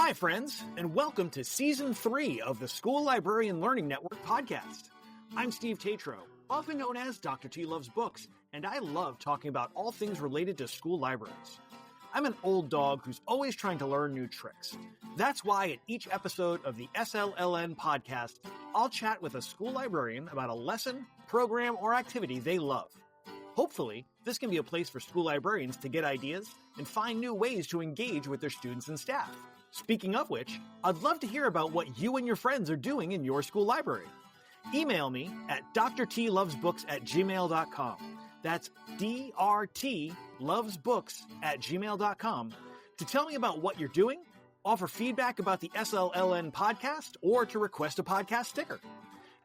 Hi, friends, and welcome to Season 3 of the School Librarian Learning Network podcast. I'm Steve Tatro, often known as Dr. T Loves Books, and I love talking about all things related to school libraries. I'm an old dog who's always trying to learn new tricks. That's why at each episode of the SLLN podcast, I'll chat with a school librarian about a lesson, program, or activity they love. Hopefully, this can be a place for school librarians to get ideas and find new ways to engage with their students and staff. Speaking of which, I'd love to hear about what you and your friends are doing in your school library. Email me at drtlovesbooks@gmail.com. That's drtlovesbooks@gmail.com to tell me about what you're doing, offer feedback about the SLLN podcast, or to request a podcast sticker.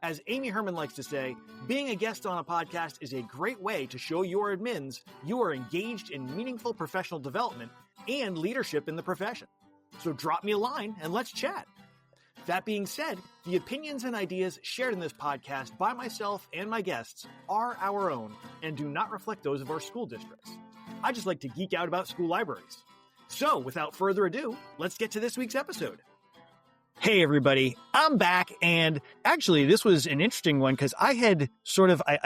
As Amy Herman likes to say, being a guest on a podcast is a great way to show your admins you are engaged in meaningful professional development and leadership in the profession. So drop me a line and let's chat. That being said, the opinions and ideas shared in this podcast by myself and my guests are our own and do not reflect those of our school districts. I just like to geek out about school libraries. So without further ado, let's get to this week's episode. Hey everybody, I'm back, and actually this was an interesting one because I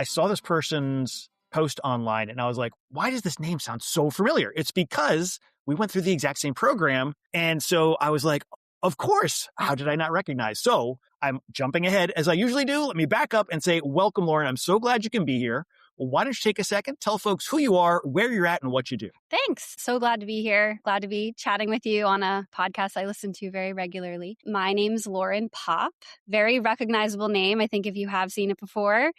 saw this person's post online and I was like, why does this name sound so familiar? It's because we went through the exact same program, and so I was like, of course, how did I not recognize? So I'm jumping ahead as I usually do. Let me back up and say, welcome, Lauren. I'm so glad you can be here. Well, why don't you take a second, tell folks who you are, where you're at, and what you do. Thanks. So glad to be here. Glad to be chatting with you on a podcast I listen to very regularly. My name's Lauren Popp. Very recognizable name, I think, if you have seen it before.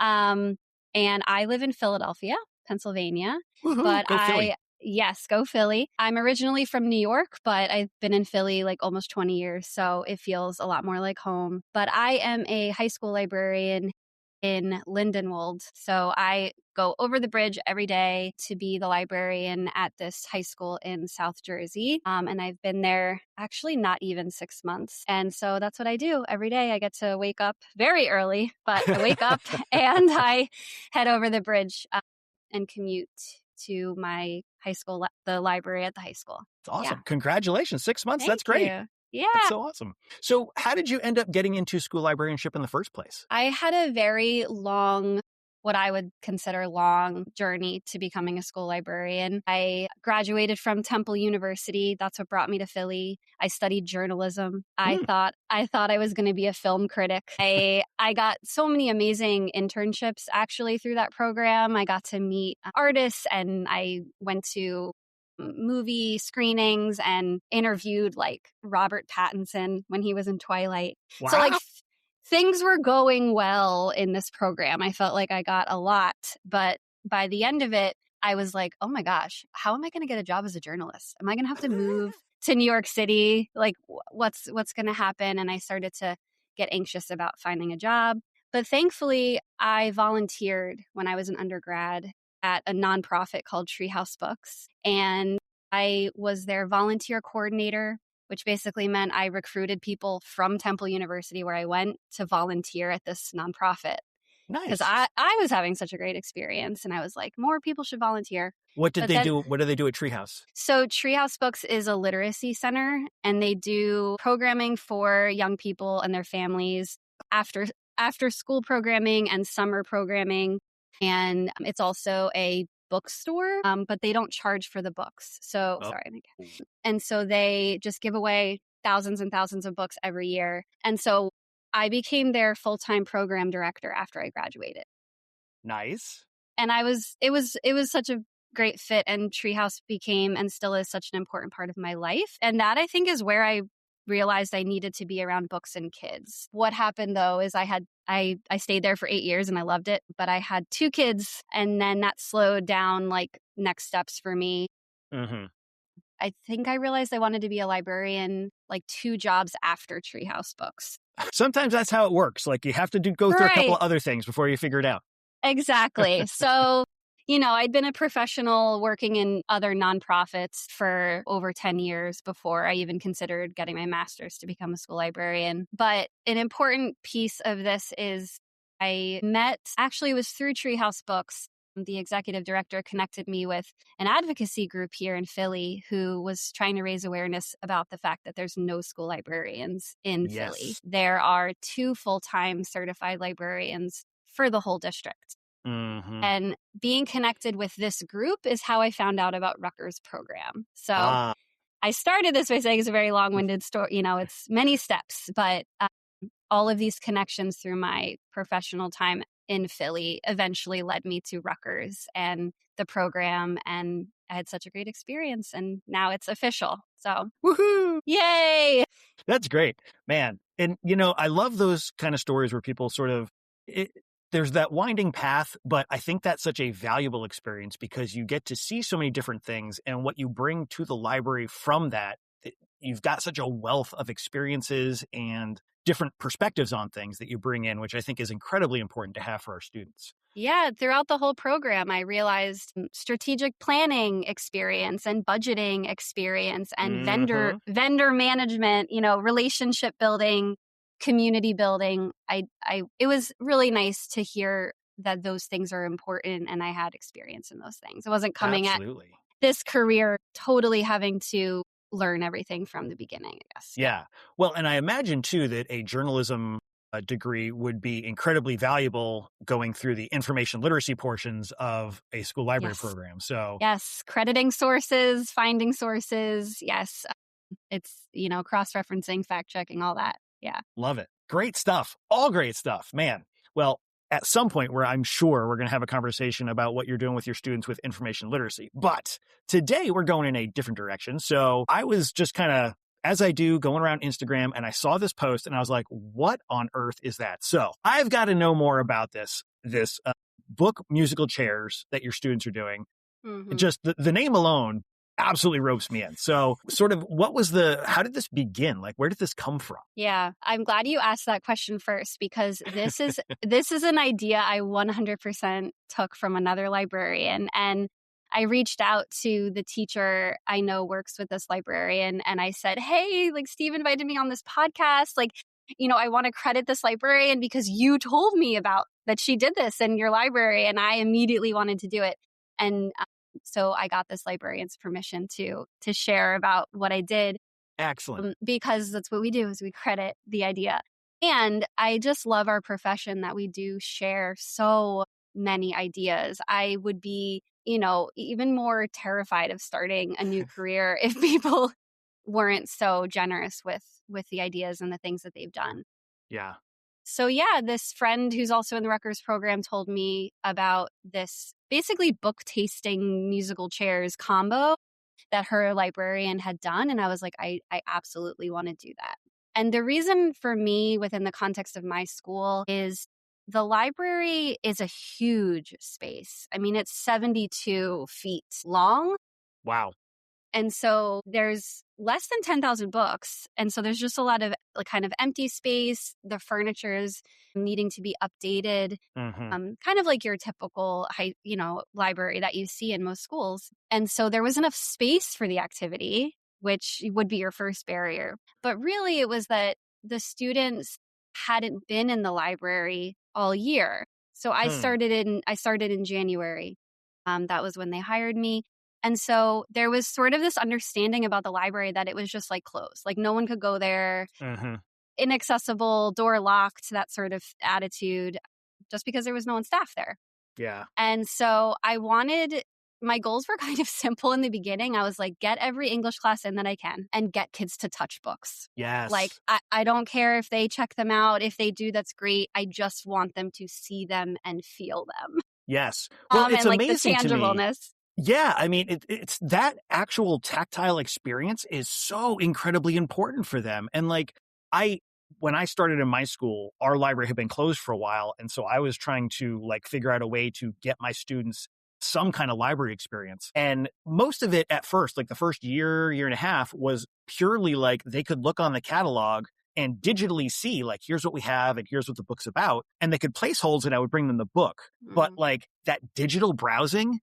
And I live in Philadelphia, Pennsylvania. Woohoo, but go Philly. Yes, go Philly. I'm originally from New York, but I've been in Philly like almost 20 years, so it feels a lot more like home. But I am a high school librarian in Lindenwold, so I go over the bridge every day to be the librarian at this high school in South Jersey. And I've been there actually not even 6 months. And so that's what I do every day. I get to wake up very early, but I wake up and I head over the bridge and commute to my high school, the library at the high school. It's awesome. Yeah. Congratulations. 6 months. Thank That's great. you. Yeah. That's so awesome. So how did you end up getting into school librarianship in the first place? I had a very long, what I would consider long journey to becoming a school librarian. I graduated from Temple University. That's what brought me to Philly. I studied journalism. I thought I was going to be a film critic. I got so many amazing internships actually through that program. I got to meet artists, and I went to movie screenings and interviewed like Robert Pattinson when he was in Twilight. Wow. So things were going well in this program. I felt like I got a lot, but by the end of it, I was like, oh my gosh, how am I going to get a job as a journalist? Am I going to have to move to New York City? Like what's going to happen? And I started to get anxious about finding a job. But thankfully, I volunteered when I was an undergrad at a nonprofit called Treehouse Books. And I was their volunteer coordinator, which basically meant I recruited people from Temple University, where I went, to volunteer at this nonprofit. Nice. Because I was having such a great experience, and I was like, more people should volunteer. What do they do at Treehouse? So Treehouse Books is a literacy center, and they do programming for young people and their families, after school programming and summer programming. And it's also a bookstore, but they don't charge for the books. So, And so they just give away thousands and thousands of books every year. And so I became their full-time program director after I graduated. Nice. And it was such a great fit, and Treehouse became and still is such an important part of my life. And that, I think, is where I realized I needed to be around books and kids. What happened though is I stayed there for 8 years and I loved it, but I had 2 kids, and then that slowed down like next steps for me. Mm-hmm. I think I realized I wanted to be a librarian like 2 jobs after Treehouse Books. Sometimes that's how it works. Like you have to go through a couple of other things before you figure it out. Exactly. So, I'd been a professional working in other nonprofits for over 10 years before I even considered getting my master's to become a school librarian. But an important piece of this is it was through Treehouse Books the executive director connected me with an advocacy group here in Philly who was trying to raise awareness about the fact that there's no school librarians in Philly. There are 2 full-time certified librarians for the whole district. Mm-hmm. And being connected with this group is how I found out about Rutgers program. So I started this by saying it's a very long-winded story. It's many steps, but all of these connections through my professional time in Philly eventually led me to Rutgers and the program. And I had such a great experience. And now it's official. So, woohoo! Yay! That's great, man. And, I love those kind of stories where people sort of, there's that winding path, but I think that's such a valuable experience because you get to see so many different things, and what you bring to the library from that, you've got such a wealth of experiences and different perspectives on things that you bring in, which I think is incredibly important to have for our students. Yeah, throughout the whole program, I realized strategic planning experience and budgeting experience and vendor management, relationship building, community building. It was really nice to hear that those things are important, and I had experience in those things. I wasn't coming at this career totally having to learn everything from the beginning, I guess. Yeah. Well, and I imagine too that a journalism degree would be incredibly valuable going through the information literacy portions of a school library program. So yes, crediting sources, finding sources. Yes. It's, cross-referencing, fact-checking, all that. Yeah. Love it. Great stuff. All great stuff, man. Well, at some point where I'm sure we're going to have a conversation about what you're doing with your students with information literacy. But today we're going in a different direction. So I was just kind of, as I do, going around Instagram, and I saw this post and I was like, what on earth is that? So I've got to know more about this book musical chairs that your students are doing. Mm-hmm. Just the name alone absolutely ropes me in. So sort of how did this begin? Like, where did this come from? Yeah, I'm glad you asked that question first, because this is an idea I 100% took from another librarian. And I reached out to the teacher I know works with this librarian, and I said, hey, Steve invited me on this podcast. I want to credit this librarian because you told me about that she did this in your library, and I immediately wanted to do it. And so I got this librarian's permission to share about what I did. Excellent. Because that's what we do, is we credit the idea. And I just love our profession that we do share so many ideas. I would be, even more terrified of starting a new career if people weren't so generous with the ideas and the things that they've done. Yeah. So yeah, this friend who's also in the Rutgers program told me about this basically book tasting musical chairs combo that her librarian had done. And I was like, I absolutely want to do that. And the reason for me within the context of my school is the library is a huge space. I mean, it's 72 feet long. Wow. And so there's less than 10,000 books. And so there's just a lot of kind of empty space. The furniture is needing to be updated, kind of like your typical, library that you see in most schools. And so there was enough space for the activity, which would be your first barrier. But really it was that the students hadn't been in the library all year. So I started in January. That was when they hired me. And so there was sort of this understanding about the library that it was just closed. No one could go there, inaccessible, door locked, that sort of attitude, just because there was no one staff there. Yeah. And so my goals were kind of simple in the beginning. I was like, get every English class in that I can and get kids to touch books. Yes. I don't care if they check them out. If they do, that's great. I just want them to see them and feel them. Yes. Well, it's amazing the tangibleness. To me. Yeah, I mean, it's that actual tactile experience is so incredibly important for them. And when I started in my school, our library had been closed for a while. And so I was trying to figure out a way to get my students some kind of library experience. And most of it at first, the first year and a half, was purely they could look on the catalog and digitally see here's what we have and here's what the book's about. And they could place holds and I would bring them the book. But that digital browsing,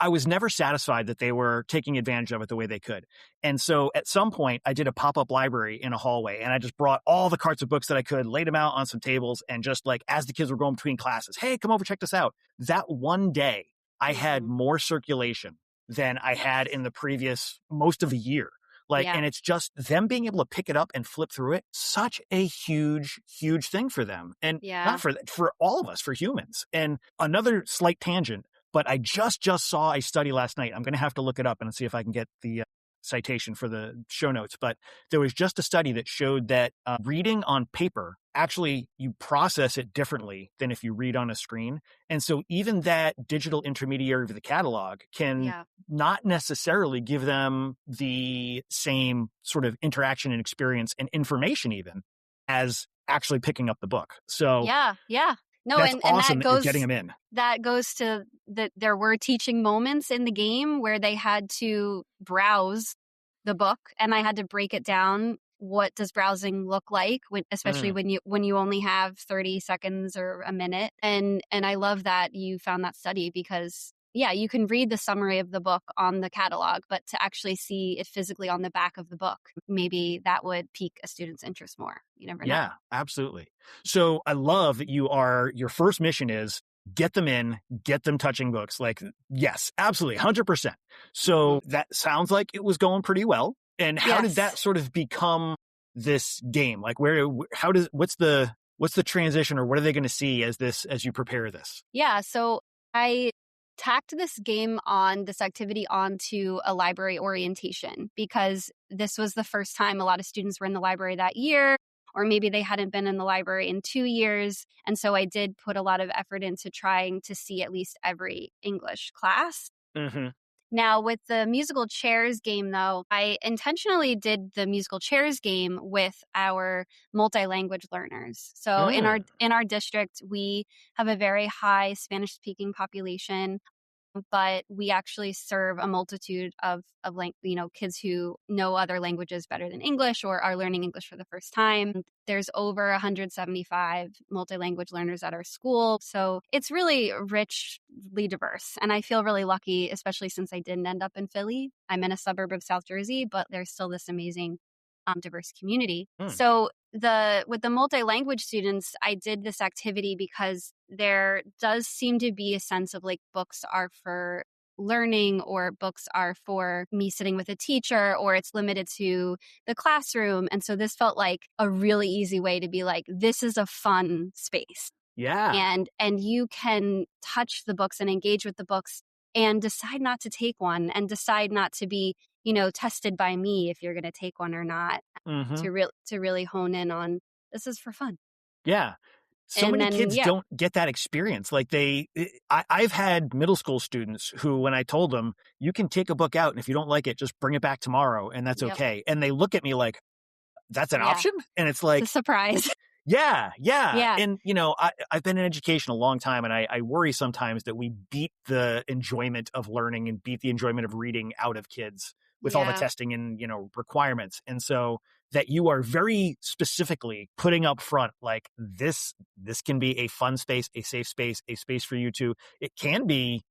I was never satisfied that they were taking advantage of it the way they could. And so at some point, I did a pop-up library in a hallway, and I just brought all the carts of books that I could, laid them out on some tables, and just like as the kids were going between classes, hey, come over, check this out. That one day, I had more circulation than I had in the previous most of a year. Like, and it's just them being able to pick it up and flip through it, such a huge, huge thing for them. And not for all of us, for humans. And another slight tangent, but I just saw a study last night. I'm going to have to look it up and see if I can get the citation for the show notes. But there was just a study that showed that reading on paper, actually, you process it differently than if you read on a screen. And so even that digital intermediary of the catalog can not necessarily give them the same sort of interaction and experience and information even as actually picking up the book. So no, that's and awesome that goes, getting them in. That goes to that there were teaching moments in the game where they had to browse the book, and I had to break it down. What does browsing look like, especially when you only have 30 seconds or a minute? And I love that you found that study because you can read the summary of the book on the catalog, but to actually see it physically on the back of the book, maybe that would pique a student's interest more. You never know. Yeah, absolutely. So I love that your first mission is get them in, get them touching books. Like, yes, absolutely, 100%. So that sounds like it was going pretty well. And how did that sort of become this game? Like, what's the transition, or what are they going to see as you prepare this? Yeah, so I tacked this activity onto a library orientation because this was the first time a lot of students were in the library that year, or maybe they hadn't been in the library in 2 years. And so I did put a lot of effort into trying to see at least every English class. Mm-hmm. Now, with the musical chairs game, though, I intentionally did the musical chairs game with our multi-language learners. So in our district, we have a very high Spanish-speaking population, but we actually serve a multitude of kids who know other languages better than English or are learning English for the first time. There's over 175 multi-language learners at our school. So it's really richly diverse. And I feel really lucky, especially since I didn't end up in Philly. I'm in a suburb of South Jersey, but there's still this amazing diverse community. So with the multi-language students, I did this activity because there does seem to be a sense of like books are for learning, or books are for me sitting with a teacher, or it's limited to the classroom. And so this felt like a really easy way to be like, this is a fun space. Yeah. And you can touch the books and engage with the books and decide not to take one, and decide not to be, tested by me if you're going to take one or not, to really hone in on this is for fun. Yeah. So many kids don't get that experience. Like I've had middle school students who, when I told them, you can take a book out and if you don't like it, just bring it back tomorrow and that's okay. And they look at me like, that's an option? And it's like, it's a surprise. Yeah. And, I've been in education a long time, and I worry sometimes that we beat the enjoyment of learning and beat the enjoyment of reading out of kids with all the testing and, requirements. And so that you are very specifically putting up front, like this can be a fun space, a safe space, a space for you to, it can be,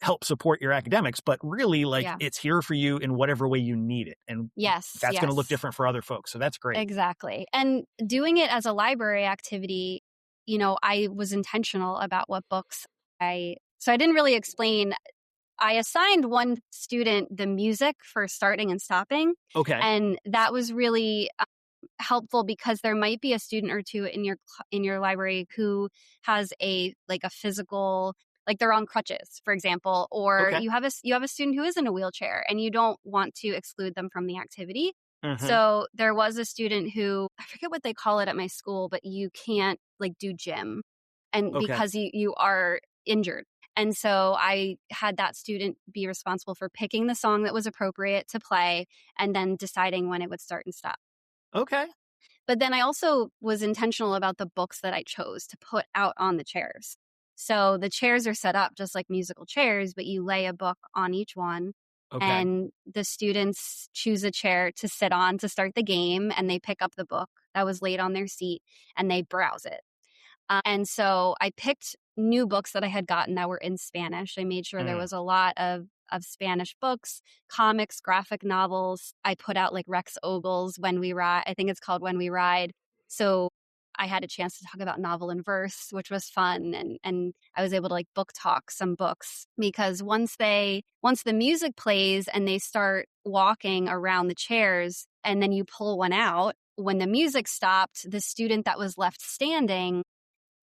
help support your academics, but really it's here for you in whatever way you need it. And that's going to look different for other folks. So that's great. Exactly. And doing it as a library activity, I was intentional about what books so I didn't really explain. I assigned one student the music for starting and stopping. Okay. And that was really helpful because there might be a student or two in your library who has a physical, like they're on crutches, for example, or you have a student who is in a wheelchair and you don't want to exclude them from the activity. So there was a student who, I forget what they call it at my school, but you can't do gym, and because you are injured. And so I had that student be responsible for picking the song that was appropriate to play and then deciding when it would start and stop. Okay. But then I also was intentional about the books that I chose to put out on the chairs. So the chairs are set up just like musical chairs, but you lay a book on each one. Okay. And the students choose a chair to sit on to start the game, and they pick up the book that was laid on their seat and they browse it. And so I picked new books that I had gotten that were in Spanish. I made sure there was a lot of Spanish books, comics, graphic novels. I put out like Rex Ogle's When We Ride. I think it's called When We Ride. So I had a chance to talk about novel and verse, which was fun. And I was able to like book talk some books, because once the music plays and they start walking around the chairs and then you pull one out, when the music stopped, the student that was left standing,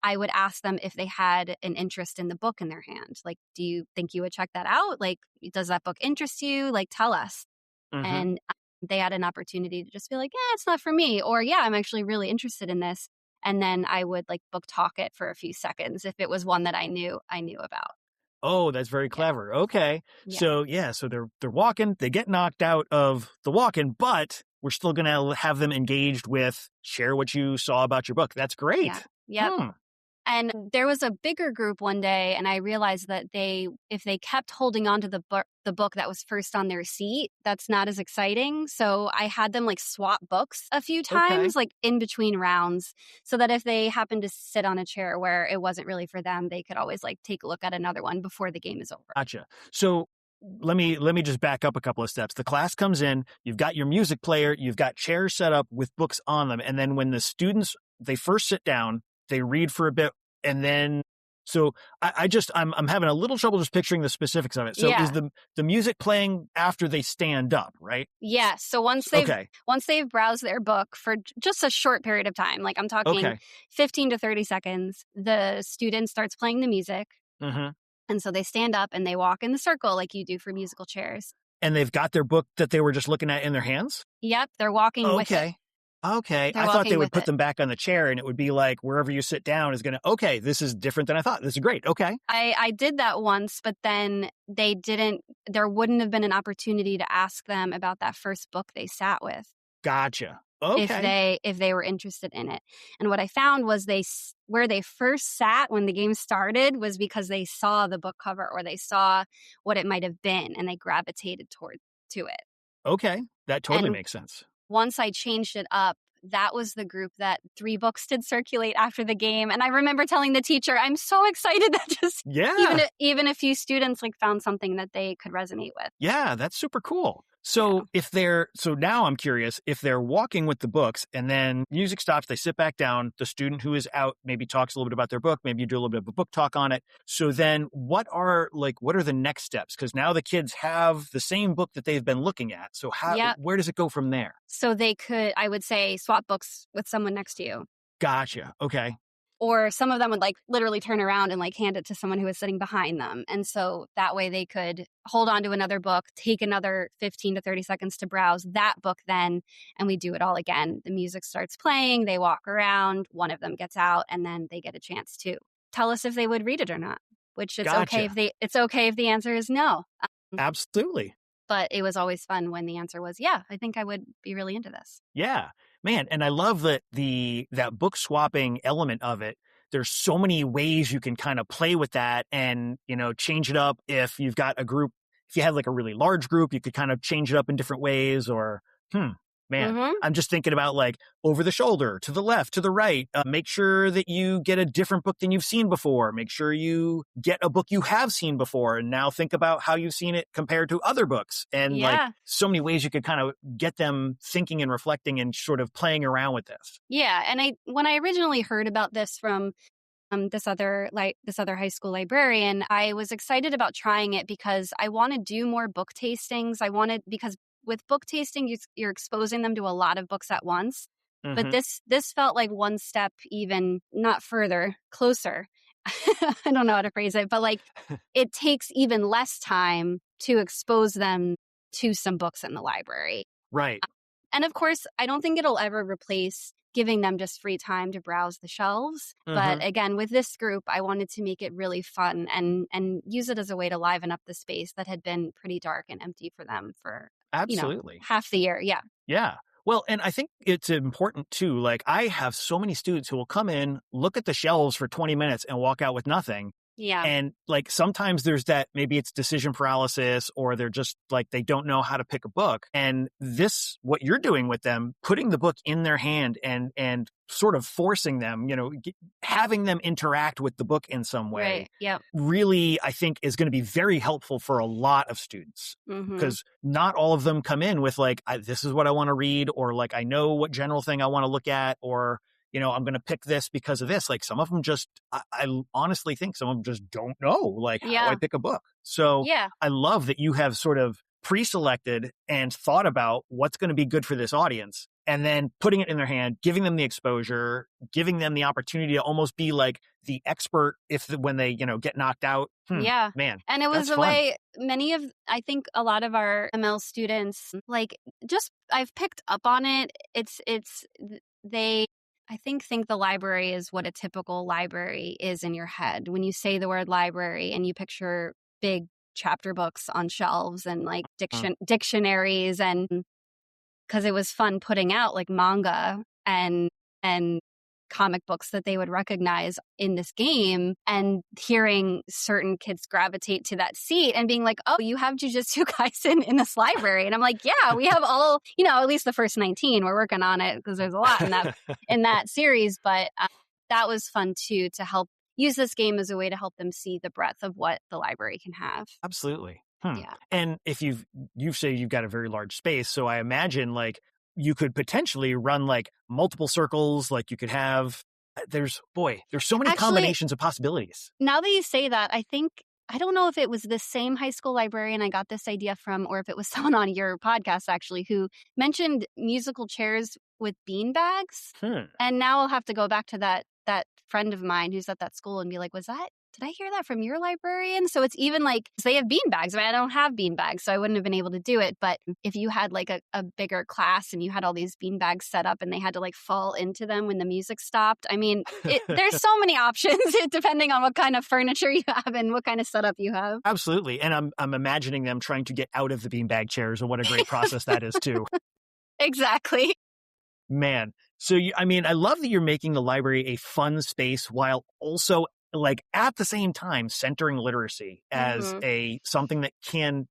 I would ask them if they had an interest in the book in their hand. Like, do you think you would check that out? Like, does that book interest you? Like, tell us. And they had an opportunity to just be like, yeah, it's not for me. Or, yeah, I'm actually really interested in this. And then I would like book talk it for a few seconds if it was one that I knew about. Oh, that's very clever. Yeah. Okay. Yeah. So they're walking, they get knocked out of the walking, but we're still going to have them engaged with share what you saw about your book. That's great. Yeah. Yep. And there was a bigger group one day, and I realized that if they kept holding on to the book that was first on their seat, that's not as exciting. So I had them like swap books a few times, like in between rounds, so that if they happened to sit on a chair where it wasn't really for them, they could always like take a look at another one before the game is over. Gotcha. So let me just back up a couple of steps. The class comes in, you've got your music player, you've got chairs set up with books on them. And then when the students, they first sit down, they read for a bit, and then so I'm having a little trouble just picturing the specifics of it. So is the music playing after they stand up, right? Yeah. So once they've browsed their book for just a short period of time, like I'm talking 15 to 30 seconds, the student starts playing the music. And so they stand up and they walk in the circle like you do for musical chairs. And they've got their book that they were just looking at in their hands? Yep. They're walking with it. Okay. I thought they would put them back on the chair and it would be like wherever you sit down is going to, this is different than I thought. This is great. Okay. I did that once, but then there wouldn't have been an opportunity to ask them about that first book they sat with. Gotcha. Okay. If they were interested in it. And what I found was where they first sat when the game started was because they saw the book cover or they saw what it might have been and they gravitated to it. Okay. That totally makes sense. Once I changed it up, that was the group that 3 books did circulate after the game. And I remember telling the teacher, I'm so excited that even a few students like found something that they could resonate with. Yeah, that's super cool. So so now I'm curious, if they're walking with the books and then music stops, they sit back down, the student who is out maybe talks a little bit about their book, maybe you do a little bit of a book talk on it. So then what are the next steps? Because now the kids have the same book that they've been looking at. So where does it go from there? So they could, I would say, swap books with someone next to you. Gotcha. Okay. Or some of them would like literally turn around and like hand it to someone who was sitting behind them. And so that way they could hold on to another book, take another 15 to 30 seconds to browse that book then, and we do it all again. The music starts playing, they walk around, one of them gets out, and then they get a chance to tell us if they would read it or not, which it's okay if the answer is no. Absolutely. But it was always fun when the answer was, yeah, I think I would be really into this. Yeah, man. And I love that that book swapping element of it. There's so many ways you can kind of play with that and, change it up. If you've got a group, if you have like a really large group, you could kind of change it up in different ways or, man, I'm just thinking about like over the shoulder, to the left, to the right. Make sure that you get a different book than you've seen before. Make sure you get a book you have seen before. And now think about how you've seen it compared to other books. And like so many ways you could kind of get them thinking and reflecting and sort of playing around with this. Yeah. And when I originally heard about this from this other high school librarian, I was excited about trying it because I want to do more book tastings. Because with book tasting, you're exposing them to a lot of books at once. But this felt like one step even not further, closer. I don't know how to phrase it, but like it takes even less time to expose them to some books in the library. Right. And of course, I don't think it'll ever replace giving them just free time to browse the shelves. But again, with this group, I wanted to make it really fun and use it as a way to liven up the space that had been pretty dark and empty for them for absolutely half the year. Yeah. Yeah. Well, and I think it's important too. Like I have so many students who will come in, look at the shelves for 20 minutes and walk out with nothing. Yeah. And like sometimes there's that, maybe it's decision paralysis, or they're just like, they don't know how to pick a book. And this, what you're doing with them, putting the book in their hand and sort of forcing them, having them interact with the book in some way, Right. Yep. really, I think, is going to be very helpful for a lot of students, because not all of them come in with like, this is what I want to read, or like, I know what general thing I want to look at, or I'm going to pick this because of this. Like some of them just, I honestly think some of them just don't know, like, how do I pick a book? So I love that you have sort of pre-selected and thought about what's going to be good for this audience, and then putting it in their hand, giving them the exposure, giving them the opportunity to almost be like the expert when they, get knocked out. Man. And it was the way I think a lot of our ML students, like, I've picked up on it. They, I think the library is what a typical library is in your head. When you say the word library and you picture big chapter books on shelves and like dictionaries, and because it was fun putting out like manga and comic books that they would recognize in this game, and hearing certain kids gravitate to that seat and being like, oh, you have Jujutsu Kaisen in this library. And I'm like, yeah, we have all, at least the first 19. We're working on it because there's a lot in that series. But that was fun too, to help use this game as a way to help them see the breadth of what the library can have. Absolutely. Yeah. And if you say you've got a very large space, so I imagine like you could potentially run like multiple circles, like you could have, there's so many combinations of possibilities. Now that you say that, I don't know if it was the same high school librarian I got this idea from, or if it was someone on your podcast actually who mentioned musical chairs with bean bags. And now I'll have to go back to that friend of mine who's at that school and be like, did I hear that from your librarian? So it's even like, they have bean bags. I mean, I don't have bean bags, so I wouldn't have been able to do it. But if you had like a bigger class and you had all these bean bags set up and they had to like fall into them when the music stopped, I mean, there's so many options depending on what kind of furniture you have and what kind of setup you have. Absolutely. And I'm imagining them trying to get out of the beanbag chairs, and what a great process that is too. Exactly. Man. So, I love that you're making the library a fun space while also, like, at the same time, centering literacy as something that can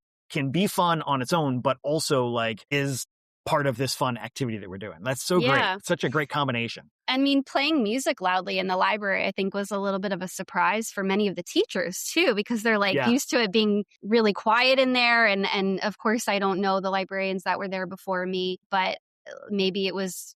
be fun on its own, but also like is part of this fun activity that we're doing. That's so great. Such a great combination. I mean, playing music loudly in the library, I think, was a little bit of a surprise for many of the teachers too, because they're like used to it being really quiet in there. And of course, I don't know the librarians that were there before me, but maybe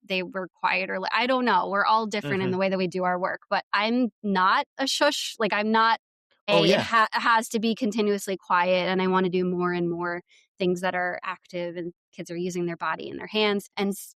they were quieter. I don't know. We're all different in the way that we do our work, but I'm not a shush. Like I'm not it has to be continuously quiet, and I want to do more and more things that are active and kids are using their body and their hands.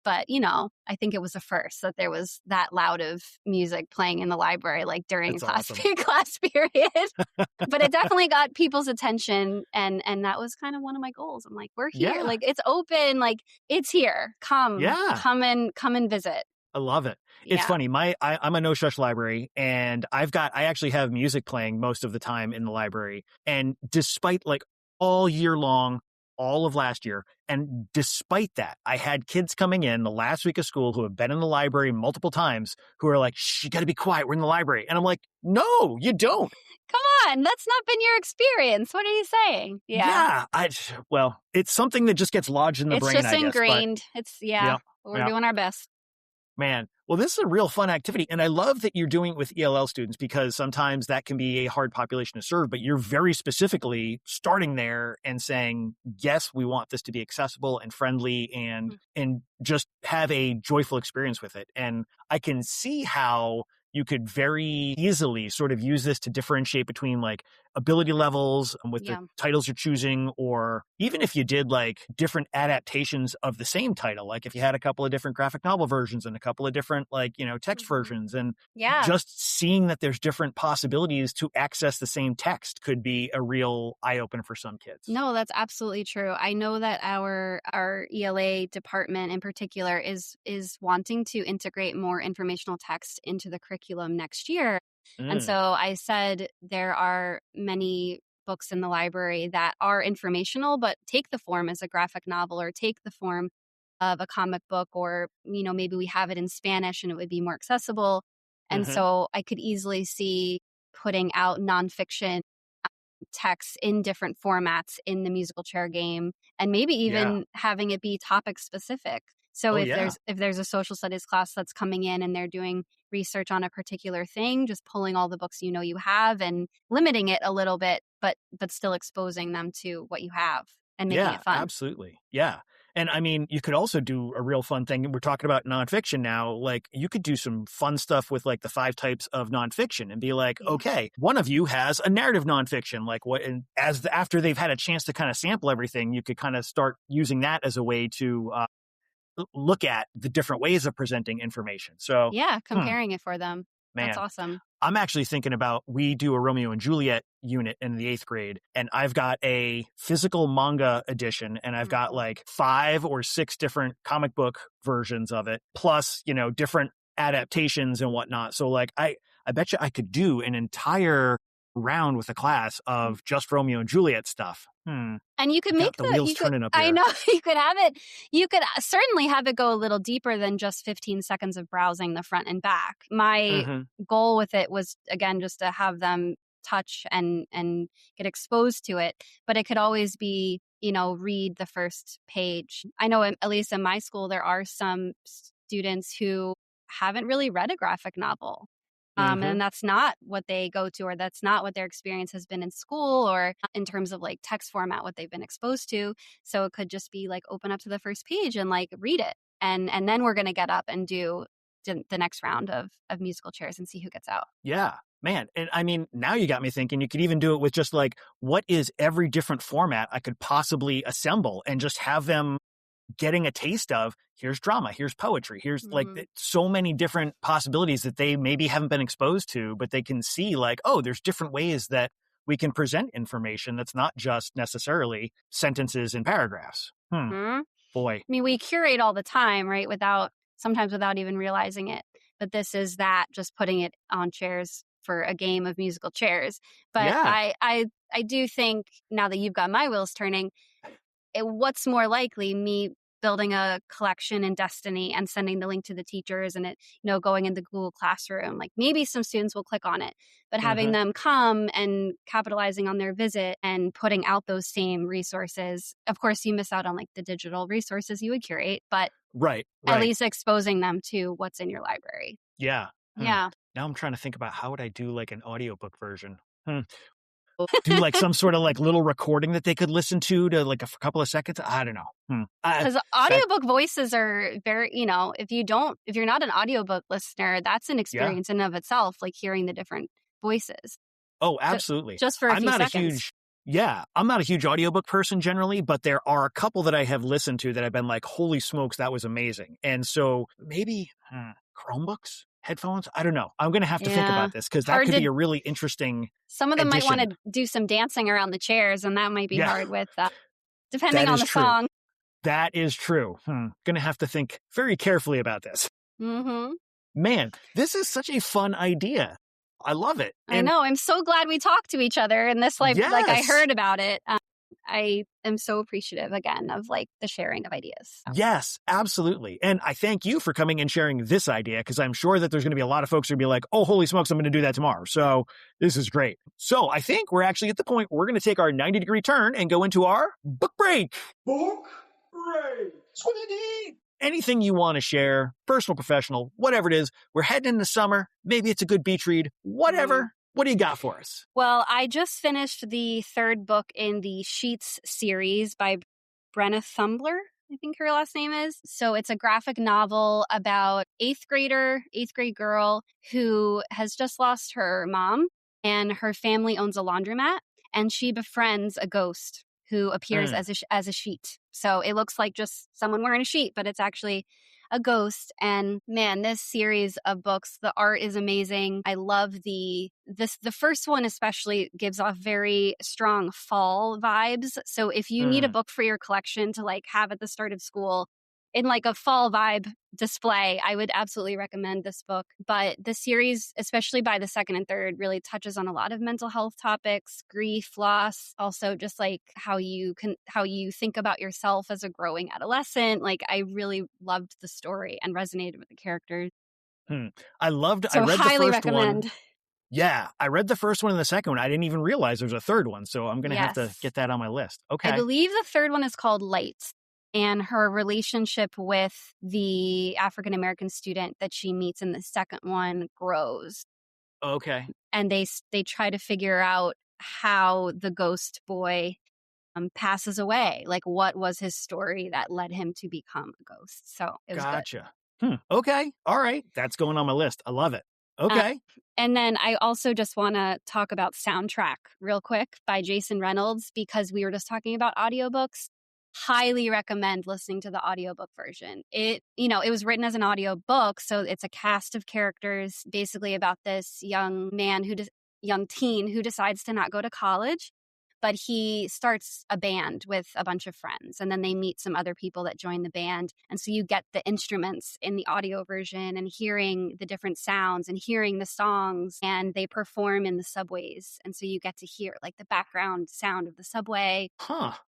But I think it was a first that there was that loud of music playing in the library, like during class period. But it definitely got people's attention, and that was kind of one of my goals. I'm like, we're here, like it's open, like it's here. Come and visit. I love it. It's funny. I'm a no shush library, and I actually have music playing most of the time in the library. And despite like all year long, all of last year, and despite that, I had kids coming in the last week of school who have been in the library multiple times who are like, shh, you got to be quiet. We're in the library. And I'm like, no, you don't. Come on. That's not been your experience. What are you saying? Yeah. Well, it's something that just gets lodged in the brain, I guess. It's just ingrained. We're doing our best. Man, well, this is a real fun activity. And I love that you're doing it with ELL students, because sometimes that can be a hard population to serve, but you're very specifically starting there and saying, yes, we want this to be accessible and friendly and just have a joyful experience with it. And I can see how you could very easily sort of use this to differentiate between like ability levels with the titles you're choosing, or even if you did like different adaptations of the same title, like if you had a couple of different graphic novel versions and a couple of different like, text versions, and just seeing that there's different possibilities to access the same text could be a real eye-opener for some kids. No, that's absolutely true. I know that our ELA department in particular is wanting to integrate more informational text into the curriculum next year. And so I said there are many books in the library that are informational, but take the form as a graphic novel or take the form of a comic book, or, maybe we have it in Spanish and it would be more accessible. And so I could easily see putting out nonfiction texts in different formats in the musical chair game, and maybe even having it be topic specific. So if there's a social studies class that's coming in and they're doing research on a particular thing, just pulling all the books you have and limiting it a little bit, but still exposing them to what you have and making it fun. Absolutely. Yeah. And I mean, you could also do a real fun thing. We're talking about nonfiction now. Like, you could do some fun stuff with like the 5 types of nonfiction and be like, okay, one of you has a narrative nonfiction. Like, what? And after they've had a chance to kind of sample everything, you could kind of start using that as a way to look at the different ways of presenting information. So comparing it for them. Man, that's awesome. I'm actually thinking about, we do a Romeo and Juliet unit in the 8th grade, and I've got a physical manga edition, and I've got like 5 or 6 different comic book versions of it, plus, different adaptations and whatnot. So like, I bet you I could do an entire round with a class of just Romeo and Juliet stuff. And you could make the wheels turning up here. I know, you could have it. You could certainly have it go a little deeper than just 15 seconds of browsing the front and back. My goal with it was, again, just to have them touch and get exposed to it. But it could always be, read the first page. I know, at least in my school, there are some students who haven't really read a graphic novel. And that's not what they go to, or that's not what their experience has been in school, or in terms of like text format, what they've been exposed to. So it could just be like, open up to the first page and like read it. And then we're going to get up and do the next round of musical chairs and see who gets out. Yeah, man. And I mean, now you got me thinking, you could even do it with just like, what is every different format I could possibly assemble, and just have them getting a taste of, here's drama, here's poetry, here's like so many different possibilities that they maybe haven't been exposed to, but they can see like, oh, there's different ways that we can present information that's not just necessarily sentences and paragraphs. Boy. I mean, we curate all the time, right? Sometimes without even realizing it. But this is that, just putting it on chairs for a game of musical chairs. But I do think, now that you've got my wheels turning, what's more likely, me building a collection in Destiny and sending the link to the teachers, and it, going into Google Classroom, like maybe some students will click on it, but having them come and capitalizing on their visit and putting out those same resources. Of course, you miss out on like the digital resources you would curate, but at least exposing them to what's in your library. Yeah. Yeah. Now I'm trying to think about, how would I do like an audiobook version? Do like some sort of like little recording that they could listen to like a couple of seconds. I don't know. Because audiobook voices are very, if you're not an audiobook listener, that's an experience in of itself, like hearing the different voices. Oh, absolutely. Just for a few seconds. I'm not a huge audiobook person generally, but there are a couple that I have listened to that I've been like, holy smokes, that was amazing. And so maybe Chromebooks? Headphones? I don't know. I'm going to have to think about this, because that could be a really interesting Some of them addition. might want to do some dancing around the chairs, and that might be hard with depending on the song. That is true. Going to have to think very carefully about this. Man, this is such a fun idea. I love it. I know. I'm so glad we talked to each other in this like I heard about it. I am so appreciative, again, of like the sharing of ideas. So. Yes, absolutely. And I thank you for coming and sharing this idea, because I'm sure that there's going to be a lot of folks who'll be like, oh, holy smokes, I'm going to do that tomorrow. So this is great. So I think we're actually at the point where we're going to take our 90-degree turn and go into our book break. Book break. Anything you want to share, personal, professional, whatever it is. We're heading into summer. Maybe it's a good beach read, whatever. What do you got for us? Well, I just finished the 3rd book in the Sheets series by Brenna Thummler, I think her last name is. So it's a graphic novel about 8th grade girl who has just lost her mom, and her family owns a laundromat, and she befriends a ghost who appears as a sheet. So it looks like just someone wearing a sheet, but it's actually a ghost. And man, this series of books, the art is amazing. I love the first one especially gives off very strong fall vibes. So if you need a book for your collection to like have at the start of school in like a fall vibe display, I would absolutely recommend this book. But the series, especially by the 2nd and 3rd, really touches on a lot of mental health topics, grief, loss, also just like how you think about yourself as a growing adolescent. Like, I really loved the story and resonated with the characters. I read highly the first recommend. one. Yeah, I read the first one and the second one. I didn't even realize there was a third one, so I'm going to have to Yes. get that on my list. Okay. I believe the third one is called Light, and her relationship with the African American student that she meets in the second one grows. Okay. And they try to figure out how the ghost boy passes away. Like, what was his story that led him to become a ghost? So it was good. Gotcha. Okay. All right. That's going on my list. I love it. Okay. And then I also just want to talk about Soundtrack real quick by Jason Reynolds, because we were just talking about audiobooks. Highly recommend listening to the audiobook version. It was written as an audiobook, so it's a cast of characters basically about this young teen who decides to not go to college, but he starts a band with a bunch of friends, and then they meet some other people that join the band. And so you get the instruments in the audio version and hearing the different sounds and hearing the songs, and they perform in the subways. And so you get to hear like the background sound of the subway.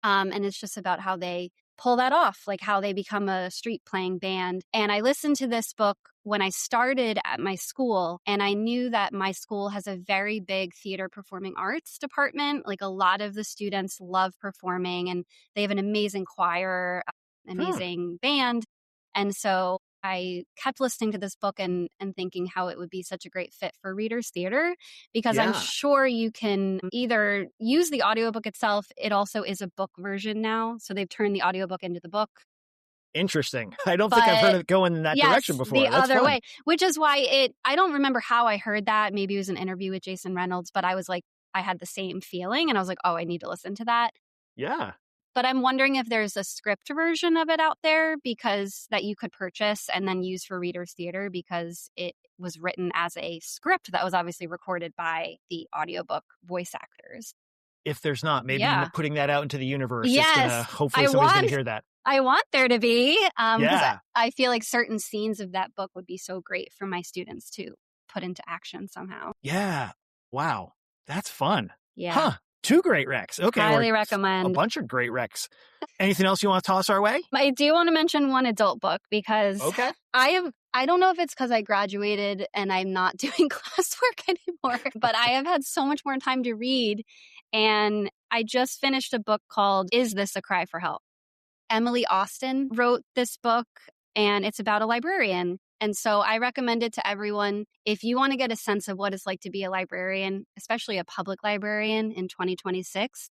And it's just about how they pull that off, like how they become a street playing band. And I listened to this book when I started at my school, and I knew that my school has a very big theater performing arts department. Like, a lot of the students love performing, and they have an amazing choir, amazing band. And so I kept listening to this book and thinking how it would be such a great fit for Readers Theater, because I'm sure you can either use the audiobook itself. It also is a book version now. So they've turned the audiobook into the book. Interesting. I don't think I've heard it go in that direction before. The other way, which is why I don't remember how I heard that. Maybe it was an interview with Jason Reynolds, but I was like, I had the same feeling, and I was like, oh, I need to listen to that. Yeah. But I'm wondering if there's a script version of it out there, because that you could purchase and then use for Readers Theater, because it was written as a script that was obviously recorded by the audiobook voice actors. If there's not, maybe putting that out into the universe, yes, it's gonna, hopefully somebody's going to hear that. I want there to be. I feel like certain scenes of that book would be so great for my students to put into action somehow. Yeah. Wow. That's fun. Yeah. 2 great recs. Okay. Highly recommend. A bunch of great recs. Anything else you want to toss our way? I do want to mention one adult book, because I don't know if it's because I graduated and I'm not doing classwork anymore, but I have had so much more time to read. And I just finished a book called Is This a Cry for Help? Emily Austin wrote this book, and it's about a librarian. And so I recommend it to everyone. If you want to get a sense of what it's like to be a librarian, especially a public librarian in 2026,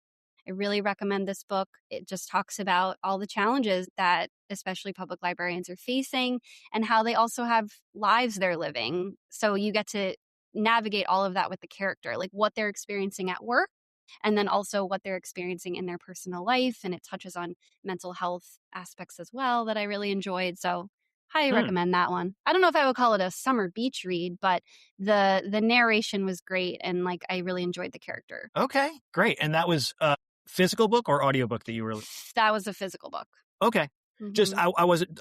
I really recommend this book. It just talks about all the challenges that especially public librarians are facing, and how they also have lives they're living. So you get to navigate all of that with the character, like what they're experiencing at work, and then also what they're experiencing in their personal life. And it touches on mental health aspects as well that I really enjoyed. So highly recommend that one. I don't know if I would call it a summer beach read, but the narration was great, and like I really enjoyed the character. Okay, great. And that was a physical book or audiobook that you were... That was a physical book. Okay. Mm-hmm. Just I wasn't...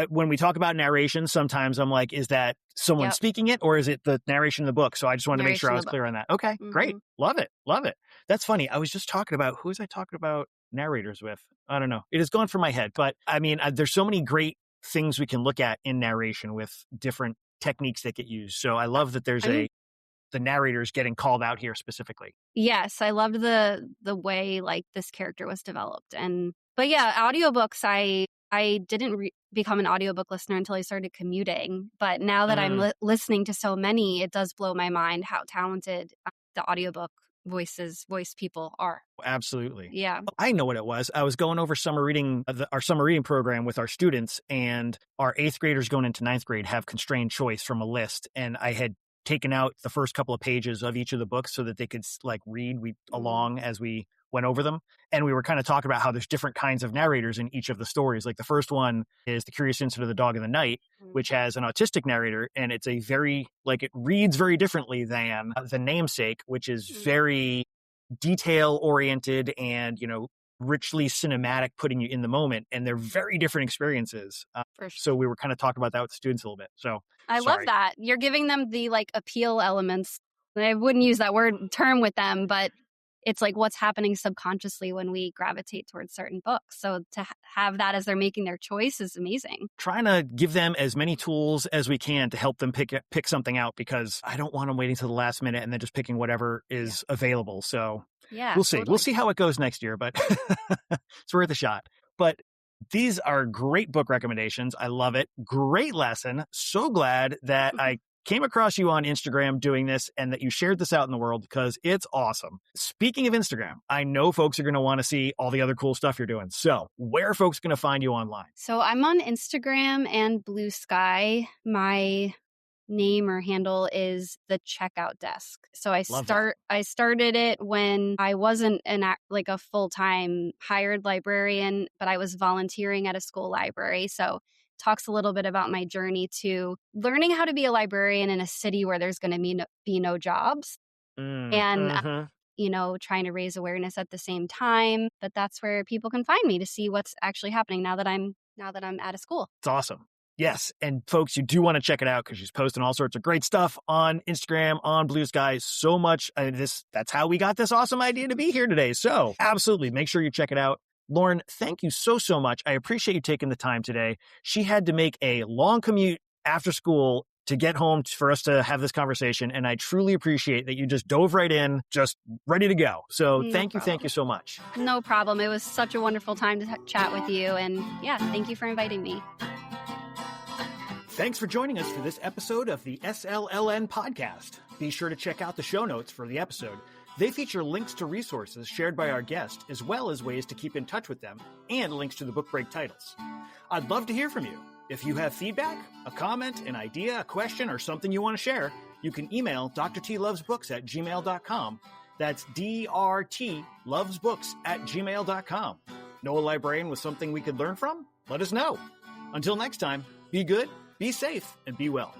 when we talk about narration, sometimes I'm like, is that someone speaking it, or is it the narration in the book? So I just wanted to make sure I was clear on that. Okay, great. Love it. Love it. That's funny. I was just talking about, who was I talking about narrators with? I don't know. It has gone from my head, but I mean, there's so many great things we can look at in narration with different techniques that get used. So I love that there's the narrators getting called out here specifically. Yes, I loved the way like this character was developed. But yeah, audiobooks, I didn't become an audiobook listener until I started commuting. But now that I'm listening to so many, it does blow my mind how talented the audiobook voice people are. Absolutely. Yeah. I know what it was. I was going over summer reading, our summer reading program with our students, and our 8th graders going into 9th grade have constrained choice from a list. And I had taken out the first couple of pages of each of the books so that they could like read along as we went over them. And we were kind of talking about how there's different kinds of narrators in each of the stories. Like the first one is The Curious Incident of the Dog in the Night, which has an autistic narrator, and it's a very, like, it reads very differently than The Namesake, which is very detail oriented and, richly cinematic, putting you in the moment. And they're very different experiences. So we were kind of talking about that with the students a little bit. So I love that. You're giving them the like appeal elements. I wouldn't use that term with them, but it's like what's happening subconsciously when we gravitate towards certain books. So to have that as they're making their choice is amazing. Trying to give them as many tools as we can to help them pick something out, because I don't want them waiting till the last minute and then just picking whatever is available. So we'll see. Totally. We'll see how it goes next year, but it's worth a shot. But these are great book recommendations. I love it. Great lesson. So glad that I came across you on Instagram doing this and that you shared this out in the world, because it's awesome. Speaking of Instagram, I know folks are going to want to see all the other cool stuff you're doing. So where are folks going to find you online? So I'm on Instagram and Blue Sky. My name or handle is the checkout desk. So I started it when I wasn't a full-time hired librarian, but I was volunteering at a school library. So talks a little bit about my journey to learning how to be a librarian in a city where there's going to be no jobs. And trying to raise awareness at the same time. But that's where people can find me to see what's actually happening now that I'm at a school. It's awesome. Yes. And folks, you do want to check it out because she's posting all sorts of great stuff on Instagram, on Blue Sky. So much. That's how we got this awesome idea to be here today. So absolutely make sure you check it out. Lauren, thank you so much. I appreciate you taking the time today. She had to make a long commute after school to get home for us to have this conversation. And I truly appreciate that you just dove right in, just ready to go. So thank you so much. No problem. It was such a wonderful time to chat with you. And thank you for inviting me. Thanks for joining us for this episode of the SLLN podcast. Be sure to check out the show notes for the episode. They feature links to resources shared by our guest, as well as ways to keep in touch with them, and links to the book break titles. I'd love to hear from you. If you have feedback, a comment, an idea, a question, or something you want to share, you can email drtlovesbooks@gmail.com. That's drtlovesbooks@gmail.com. Know a librarian with something we could learn from? Let us know. Until next time, be good, be safe, and be well.